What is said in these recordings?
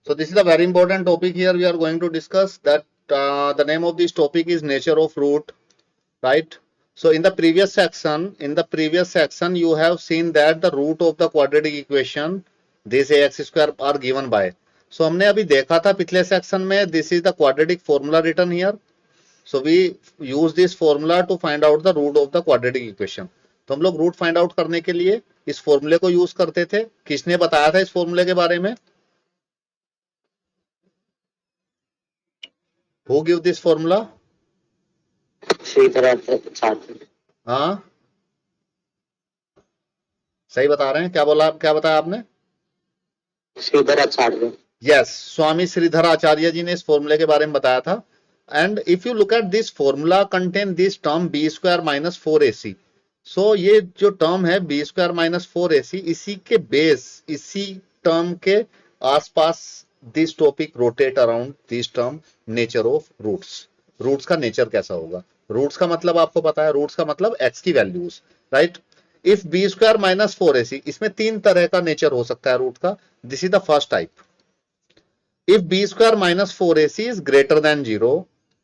So this is a very important topic here. We are going to discuss that the name of this topic is nature of root, right? So in the previous section, you have seen that the root of the quadratic equation, this ax square are given by. So हमने अभी देखा था पिछले section में, this is the quadratic formula written here. So we use this formula to find out the root of the quadratic equation. तो हम लोग root find out करने के लिए इस फॉर्मूले को यूज करते थे. किसने बताया था इस फॉर्मूले के बारे में? Who give this formula? हाँ, सही बता रहे हैं. क्या बोला, क्या बताया आपने? श्रीधराचार्य. यस, स्वामी श्रीधराचार्य जी ने इस फॉर्मूले के बारे में बताया था. And if you look at this formula contain this term B square minus 4ac. सो ये जो टर्म है बी स्क्वायर माइनस 4ac, इसी के बेस, इसी टर्म के आसपास this topic rotate around this term nature of roots. Roots का नेचर कैसा होगा? रूट्स का मतलब आपको पता है, रूट्स का मतलब एक्स की values, right? If B square minus 4ac, इसमें तीन तरह का नेचर हो सकता है रूट का. This is the first type. If b square minus 4ac is greater than 0,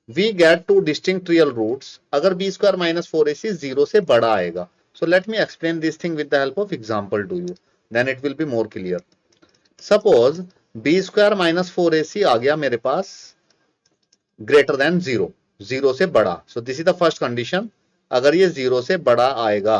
we get two distinct real roots. अगर b square minus 4ac 0 से बड़ा आएगा. So let me explain this thing with the help of example to you. Then it will be more clear. Suppose b square minus 4ac आ गया मेरे पास greater than 0, 0 से बड़ा. So this is the first condition. अगर ये 0 से बड़ा आएगा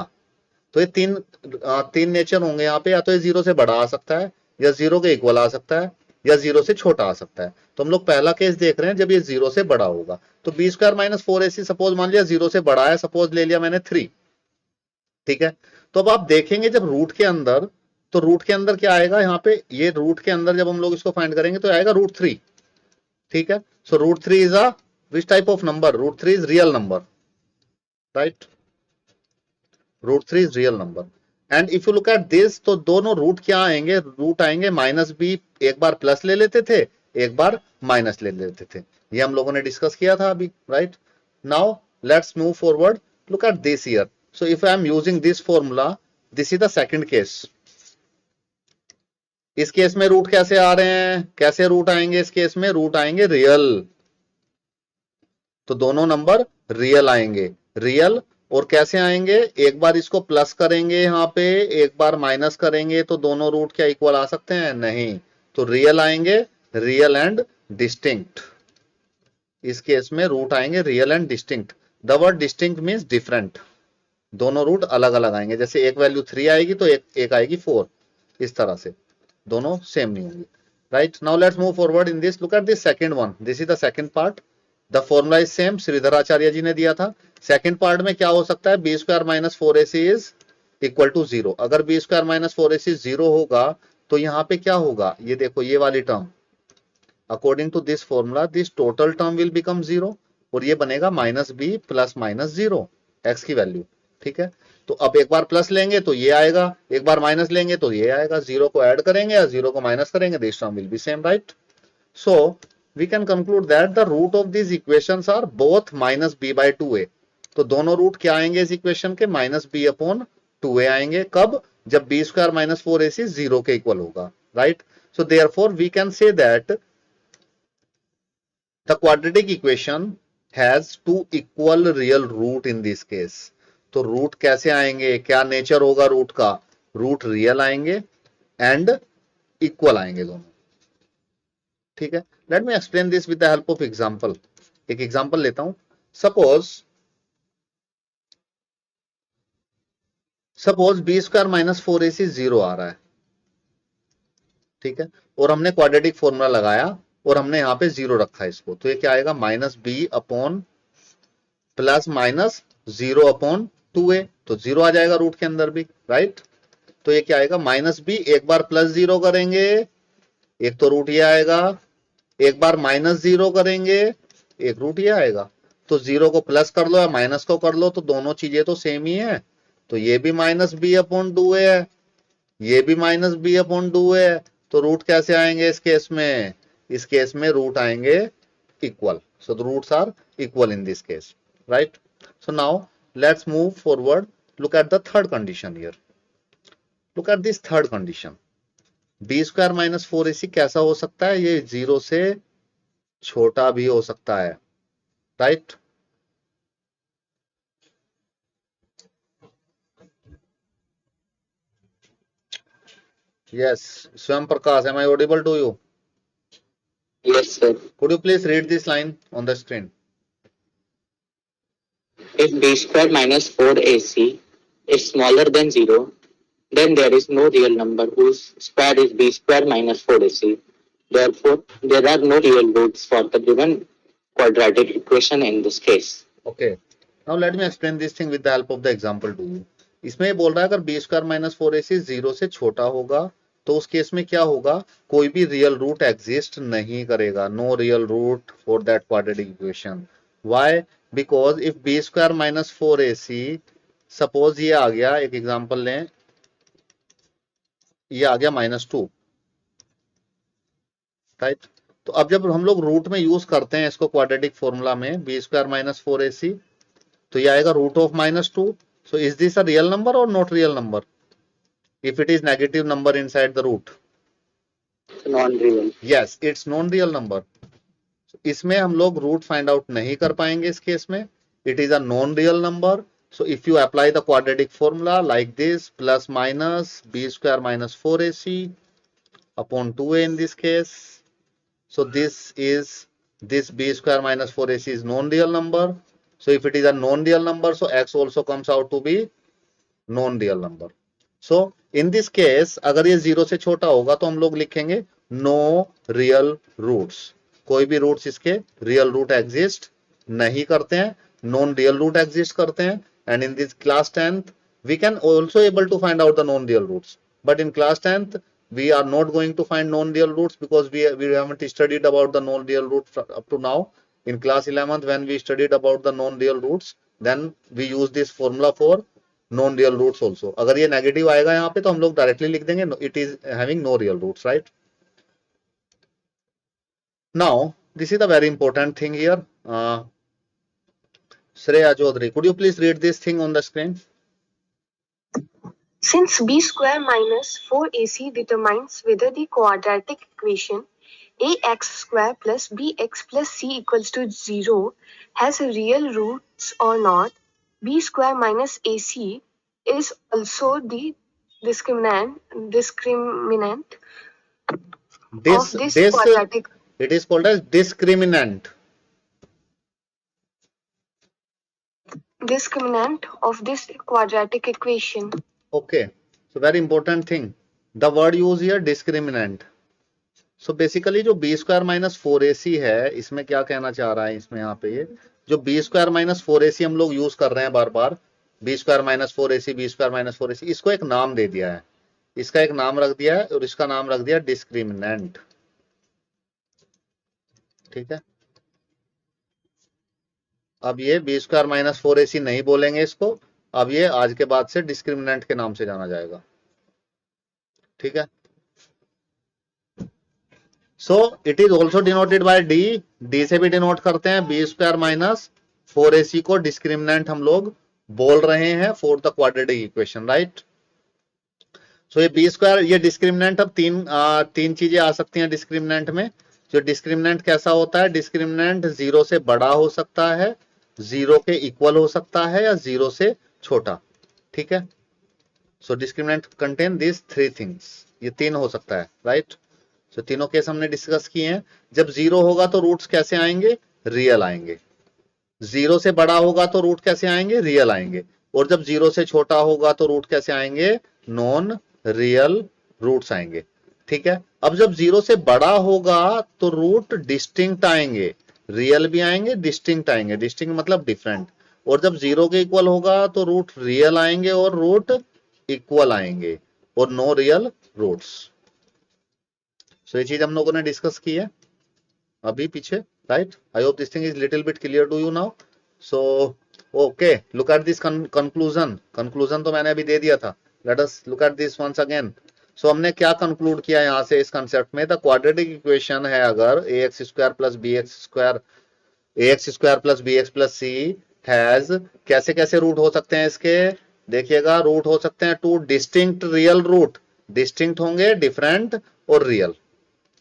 तो ये तीन नेचर होंगे यहाँ पे. या तो ये 0 से बड़ा आ सकता है, या 0 के इक्वल आ सकता है, या 0 से छोटा आ सकता है. तो हम लोग पहला केस देख रहे हैं जब ये 0 से बड़ा होगा. तो B square minus 4ac suppose मान लिया 0 से बड़ा है, सपोज ले लिया मैंने 3, ठीक है. तो अब आप देखेंगे जब रूट के अंदर, तो रूट के अंदर क्या आएगा यहाँ पे, ये रूट के अंदर जब हम लोग इसको फाइंड करेंगे तो आएगा रूट 3, ठीक है. So root 3 is a which type of number? Root 3 is real number, right? Root 3 is real number. And if you look at this, तो दोनों रूट क्या आएंगे? रूट आएंगे माइनस बी. एक बार प्लस ले लेते थे, एक बार माइनस ले लेते थे. ये हम लोगों ने डिस्कस किया था अभी, right? Now let's move forward. Look at this here. So if I am using this formula, this is the second case. इस केस में रूट कैसे आ रहे हैं? कैसे रूट आएंगे इस केस में? रूट आएंगे रियल. तो दोनों नंबर रियल आएंगे. रियल और कैसे आएंगे? एक बार इसको प्लस करेंगे यहाँ पे, एक बार माइनस करेंगे, तो दोनों रूट क्या इक्वल आ सकते हैं? नहीं. तो रियल आएंगे, रियल एंड डिस्टिंक्ट. इस केस में रूट आएंगे real and distinct. The word distinct means different. दोनों रूट अलग अलग आएंगे. जैसे एक वैल्यू 3 आएगी तो एक आएगी 4. इस तरह से दोनों सेम नहीं होंगी, right? Now let's move forward in this. Look at this second one. This is the second part. The formula is same, Shridharacharya ji ने दिया था. सेकंड पार्ट में क्या हो सकता है? B square minus 4ac is equal to 0. अगर बी स्क्वायर माइनस 4ac 0 होगा तो यहाँ पे क्या होगा? ये देखो, ये वाली term, according to this formula this total term will become 0, और ये बनेगा minus B plus minus 0, X की वैल्यू, ठीक है. तो अब एक बार प्लस लेंगे तो ये आएगा, एक बार माइनस लेंगे तो ये आएगा. 0 को ऐड करेंगे या 0 को माइनस करेंगे, this term will be same, right? So we can conclude that the root of these equations are both minus b by 2a. तो दोनों रूट क्या आएंगे इस इक्वेशन के? माइनस बी अपॉन 2a आएंगे. कब? जब बी स्क्वायर माइनस 4ac 0 के इक्वल होगा, right? So therefore we can say that the quadratic equation has two equal real root in this case. तो रूट कैसे आएंगे? क्या नेचर होगा रूट का? रूट रियल आएंगे एंड इक्वल आएंगे दोनों, ठीक है. Let me explain this with the help of example. एक एग्जांपल लेता हूं. Suppose B square minus 4ac 0 आ रहा है, ठीक है, और हमने क्वाड्रेटिक फॉर्मूला लगाया और हमने यहाँ पे 0 रखा है इसको. तो ये क्या आएगा? Minus B upon plus minus 0 upon 2a. तो 0 आ जाएगा रूट के अंदर भी, राइट? तो ये क्या आएगा? माइनस बी, एक बार प्लस 0 करेंगे, एक तो रूट ये आएगा, एक बार माइनस 0 करेंगे, एक रूट ये आएगा. तो 0 को प्लस कर लो या माइनस को कर लो तो दोनों चीजें तो सेम ही है. तो ये भी माइनस बी अपॉन 2a है, ये भी माइनस बी अपॉन 2a है. तो रूट कैसे आएंगे इस केस में? इस केस में रूट आएंगे equal. So the roots are equal in this case, right? So now let's move forward. Look at the third condition here. Look at this third condition. B square minus 4ac कैसा हो सकता है? ये 0 से छोटा भी हो सकता है, राइट? यस, स्वयं प्रकाश, am I audible to you? Yes, sir. Could you please read this line on the screen? If b square minus 4ac is smaller than 0, then there is no real number whose square is b square minus 4ac. Therefore, there are no real roots for the given quadratic equation in this case. Okay. Now let me explain this thing with the help of the example to you. इसमें ये बोल रहा है अगर B square minus 4ac 0 से छोटा होगा तो उस केस में क्या होगा? कोई भी रियल रूट एग्जिस्ट नहीं करेगा, no real root for that quadratic equation. Why? Because if B square minus 4ac, suppose ये आ गया, एक एग्जांपल लें, ये आ गया -2, राइट? तो अब जब हम लोग रूट में यूज करते हैं इसको क्वाड्रेटिक फॉर्मूला में, बी स्क्वायर माइनस 4ac, तो ये आएगा √of -2. So is this a real number or not real number? If it is negative number inside the root, Non-real. yes, it's non-real number. So इसमें हम लोग root find out नहीं कर पाएंगे इस केस में. It is a non-real number. So if you apply the quadratic formula like this, plus minus b square minus 4ac upon 2a in this case. So this b square minus 4ac is non-real number. So if it is a non-real number, so x also comes out to be non-real number. So in this case अगर ये 0 से छोटा होगा तो हम लोग लिखेंगे no real roots. कोई भी रूट्स इसके रियल रूट एग्जिस्ट नहीं करते हैं, नॉन रियल रूट एग्जिस्ट करते हैं. And in this class 10th we can also able to find out the non real roots, but in class 10th we are not going to find non real roots because we haven't studied about the non real roots up to now. In class 11th when we studied about the non real roots, then we use this formula for non real roots also. अगर ये negative आएगा यहाँ पे तो हम लोग directly लिख देंगे it is having no real roots, right? Now this is the very important thing here. Shreya Chaudhary, could you please read this thing on the screen? Since b square minus 4ac determines whether the quadratic equation ax square plus bx plus c equals to 0 has real roots or not, b square minus ac is also the discriminant of this quadratic. It is called as discriminant. Discriminant of this quadratic equation. Okay, so very important thing, the word used here discriminant. So basically जो b square minus 4ac है, इसमें क्या कहना चाह रहा है, इसमें यहाँ पे ये जो b square minus 4ac हम लोग यूज कर रहे हैं बार बार, b square minus 4ac, b square minus 4ac, इसको एक नाम दे दिया है, इसका एक नाम रख दिया है और इसका नाम रख दिया डिस्क्रिमिनेंट. ठीक है, अब ये b square minus 4ac नहीं बोलेंगे इसको, अब ये आज के बाद से डिस्क्रिमिनेंट के नाम से जाना जाएगा. ठीक है, so it is also denoted by D, D से भी डिनोट करते हैं. बी स्क्वायर माइनस 4ac को डिस्क्रिमिनेंट हम लोग बोल रहे हैं for the quadratic equation, right? So ये बी स्क्वायर, ये डिस्क्रिमिनेंट, अब तीन चीजें आ सकती हैं डिस्क्रिमिनेंट में. जो डिस्क्रिमिनेंट कैसा होता है, डिस्क्रिमिनेंट 0 से बड़ा हो सकता है, 0 के इक्वल हो सकता है या 0 से छोटा. ठीक है, सो डिस्क्रिमिनेंट कंटेन दिस 3 थिंग्स, ये 3 हो सकता है, राइट? सो तीनों केस हमने डिस्कस किए हैं. जब 0 होगा तो रूट्स कैसे आएंगे? रियल आएंगे. 0 से बड़ा होगा तो रूट कैसे आएंगे? रियल आएंगे. और जब 0 से छोटा होगा तो रूट कैसे आएंगे? नॉन रियल रूट्स आएंगे. ठीक है, अब जब 0 से बड़ा होगा तो रूट डिस्टिंक्ट आएंगे, रियल भी आएंगे, डिस्टिंक्ट आएंगे. डिस्टिंक्ट मतलब डिफरेंट. और जब 0 के इक्वल होगा तो रूट रियल आएंगे और रूट इक्वल आएंगे और नो रियल रूट्स. सो ये चीज हम लोगों ने डिस्कस की है अभी पीछे, right? I hope this thing is little bit clear to you now. So okay, look at this conclusion. Conclusion तो मैंने अभी दे दिया था. Let us look at this once again. So हमने क्या कंक्लूड किया यहाँ से इस कंसेप्ट में? द क्वाड्रेटिक इक्वेशन है अगर ax square plus B X plus C has, कैसे कैसे रूट हो सकते हैं इसके? देखिएगा, रूट हो सकते हैं 2 डिस्टिंक्ट रियल रूट. डिस्टिंक्ट होंगे, डिफरेंट और रियल।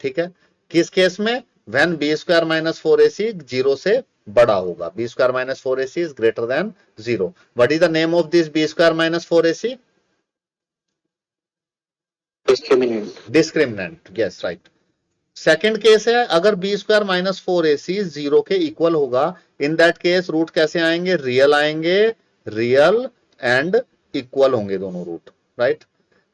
ठीक है, किस केस में? When B square minus 4ac 0 से बड़ा होगा, B square minus 4ac is greater than 0। What is the name of this B square minus 4ac? Discriminant. Discriminant, yes right. Second case है, अगर बी स्क्वायर माइनस 4ac 0 के equal होगा, in that case root कैसे आएंगे? Real आएंगे, real and equal होंगे दोनों root, right.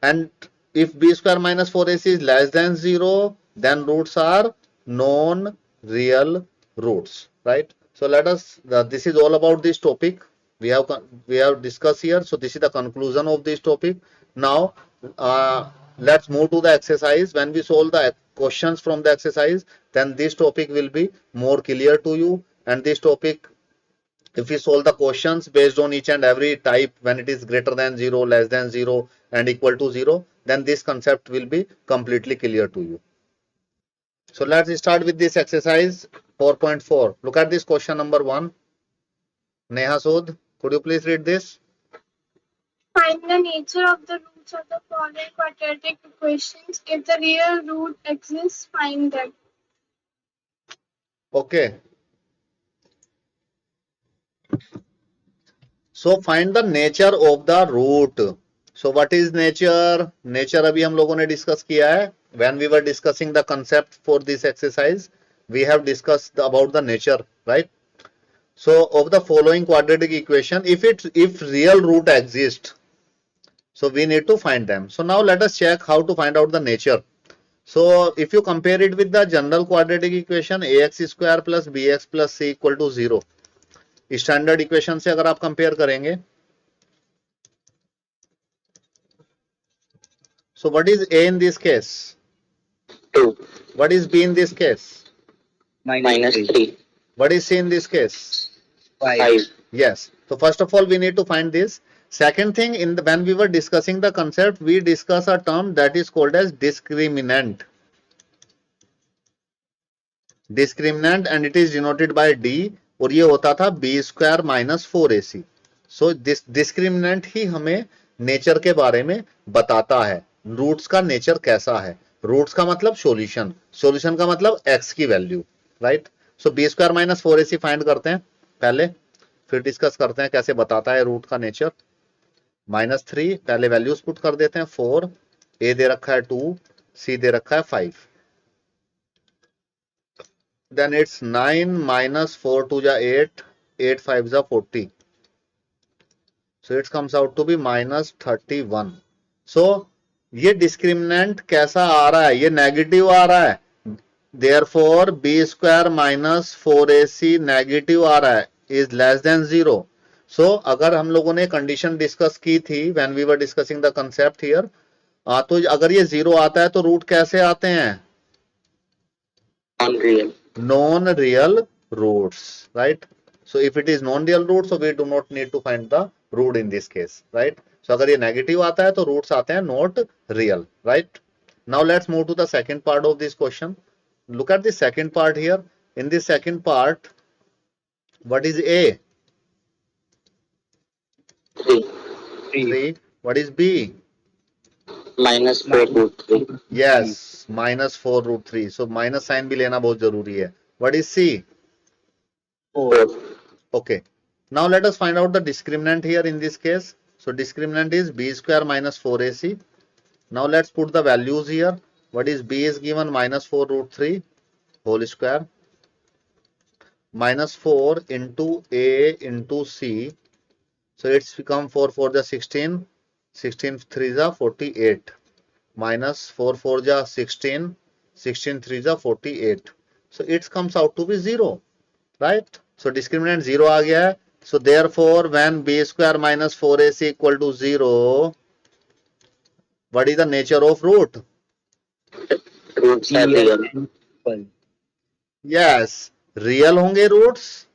And if b square minus 4ac is less than 0, then roots are non-real roots, right? So let us, this is all about this topic we have discussed here. So this is the conclusion of this topic. Now let's move to the exercise. When we solve the questions from the exercise, then this topic will be more clear to you. And this topic, if we solve the questions based on each and every type, when it is greater than 0, less than 0 and equal to 0, then this concept will be completely clear to you. So let's start with this exercise 4.4. Look at this question number 1. Neha Sod, could you please read this? Find the nature of the roots of the following quadratic equations. If the real root exists, find them. Okay. So find the nature of the root. So what is nature? Nature अभी हम लोगों ने discuss किया है. When we were discussing the concept for this exercise, we have discussed about the nature, right? So of the following quadratic equation, if real root exists, so we need to find them. So now let us check how to find out the nature. So if you compare it with the general quadratic equation ax square plus bx plus c equal to 0, standard equation से अगर आप compare करेंगे, so what is a in this case? 2. What is b in this case? Minus 3. What is c in this case? 5. Yes. So first of all, we need to find this. Second thing, when we were discussing the concept, we discuss a term that is called as discriminant. Discriminant, and it is denoted by d, और ये होता था b square minus 4ac. सो discriminant ही हमें nature के बारे में बताता है, रूट्स का नेचर कैसा है. रूट्स का मतलब सॉल्यूशन, सॉल्यूशन का मतलब x की वैल्यू, राइट. सो b square minus 4ac find करते हैं पहले, फिर डिस्कस करते हैं कैसे बताता है रूट का नेचर. -3 पहले वैल्यूज पुट कर देते हैं. 4, a दे रखा है 2, c दे रखा है 5. Then it's 9 minus 4 to the 8, 8 5 is 40. So it comes out to be minus 31. So ये डिस्क्रिमिनेंट कैसा आ रहा है? ये नेगेटिव आ रहा है. Therefore b square minus 4ac negative आ रहा है, is less than 0. So अगर हम लोगों ने कंडीशन डिस्कस की थी when we were discussing the concept here, तो अगर ये 0 आता है तो रूट कैसे आते हैं? Non-real. Non-real roots, right? So if it is non-real root, so we do not need to find the root in this case, right? So अगर ये negative आता है तो roots आते हैं not real, right? Now let's move to the second part of this question. Look at the second part here. In this second part, what is a? 3. 3. What is b? Minus 4 root 3. Yes, minus 4 root 3. So minus sign भी लेना बहुत जरूरी है. What is c? 4. Okay. Now let us find out the discriminant here in this case. So discriminant is b square minus 4ac. Now let's put the values here. What is b is given minus 4 root 3 whole square. Minus 4 into a into c. So it's become 4 4 the 16. 16 3 the 48. Minus 4 4 the 16. 16 3 the 48. So it comes out to be 0. Right? So discriminant 0 आ गया है. So therefore when b square minus 4ac equal to 0, what is the nature of root? Roots are real. Yes, real होंगे roots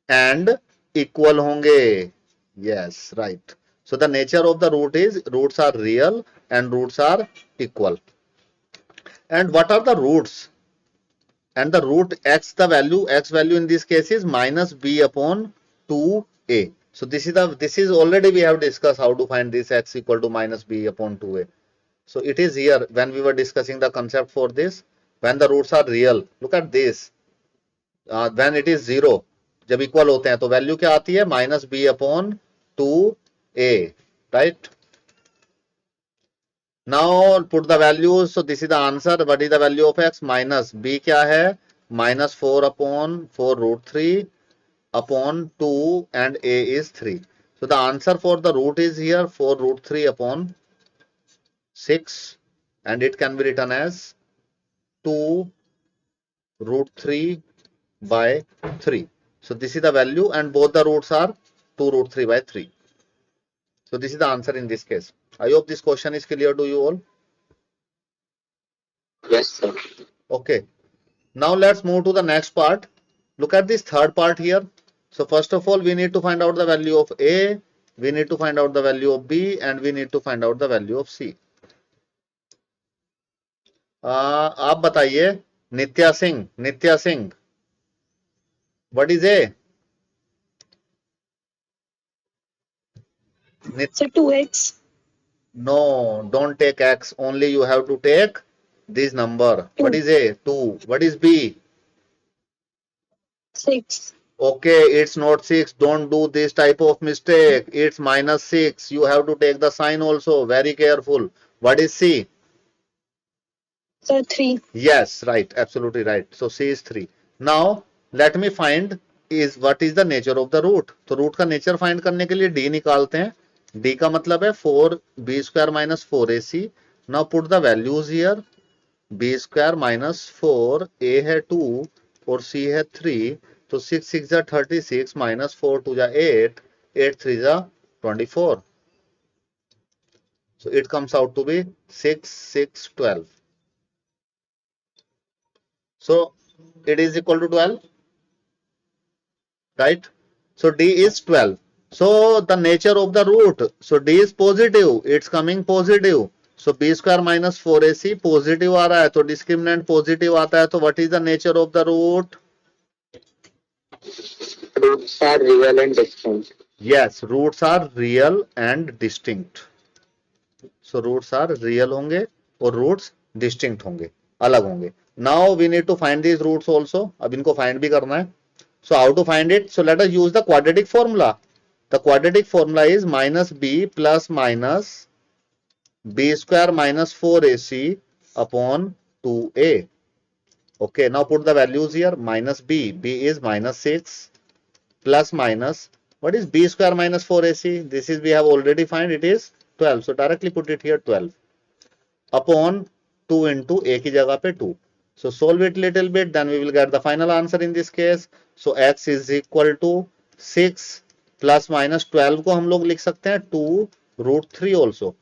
and equal होंगे. Yes, right. So the nature of the root is roots are real and roots are equal. And what are the roots? And the root x, the value x value in this case is minus b upon 2a. So this is already we have discussed how to find this x equal to minus b upon 2a. So it is here when we were discussing the concept for this, when the roots are real. Look at this. When it is 0, जब equal होते हैं तो value क्या आती है? Minus B upon 2a, right? Now put the values. So this is the answer. What is the value of x? Minus b क्या है? Minus 4 upon 4 root 3 upon 2 and a is 3. So the answer for the root is here 4 root 3 upon 6, and it can be written as 2 root 3 by 3. So this is the value, and both the roots are 2 root 3 by 3. So this is the answer in this case. I hope this question is clear to you all. Yes, sir. Okay. Now let's move to the next part. Look at this third part here. So first of all, we need to find out the value of A, we need to find out the value of B, and we need to find out the value of C. आप बताइए, नित्या Singh, what is A? So 2x. No, don't take X, only you have to take this number. What is A? 2. What is B? 6. Okay, it's not 6. Don't do this type of mistake. It's minus 6. You have to take the sign also. Very careful. What is C? So 3. Yes, right. Absolutely right. So C is 3. Now, let me find what is the nature of the root. तो root का nature find करने के लिए D निकालते हैं. D का मतलब है 4b square minus 4ac. Now put the values here. b square minus 4, a है 2 और c है 3. तो 6 6 जा 36 minus 4 2 जा 8, 8 3 जा 24. So it comes out to be 6 6 12. So it is equal to 12, right? So D is 12. So the nature of the root, so D is positive, it's coming positive. So b square minus 4ac positive आ रहा है, तो discriminant positive आता है, तो what is the nature of the root? Roots are real and distinct. Yes, roots are real and distinct. So roots are real होंगे और roots distinct होंगे, अलग होंगे. Now we need to find these roots also. अब इनको find भी करना है. So how to find it? So let us use the quadratic formula. The quadratic formula is minus b plus minus b square minus 4ac upon 2a. Okay, now put the values here. Minus b is minus 6 plus minus, what is b square minus 4ac? This is, we have already find, it is 12. So directly put it here 12 upon 2 into a की जगह पे 2. So solve it little bit, then we will get the final answer in this case. So x is equal to 6 plus minus 12 को हम लोग लिख सकते हैं 2 root 3 also,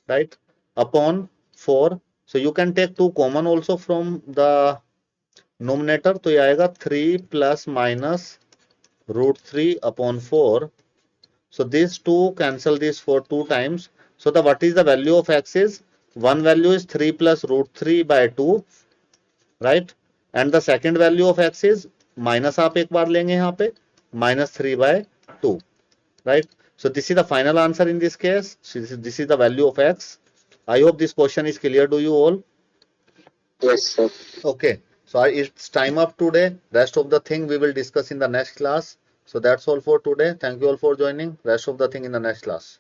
right, upon 4. So you can take 2 common also from the numerator. तो ये आएगा 3 plus minus root 3 upon 4. So these 2 cancel this for 2 times. So the what is the value of x is, one value is 3 plus root 3 by 2, right, and the second value of x is minus, आप एक बार लेंगे यहाँ पे, minus 3 by 2, right. So this is the final answer in this case. This is the value of x. I hope this question is clear to you all. Yes, sir. Okay, so it's time up today. Rest of the thing we will discuss in the next class. So that's all for today. Thank you all for joining. Rest of the thing in the next class.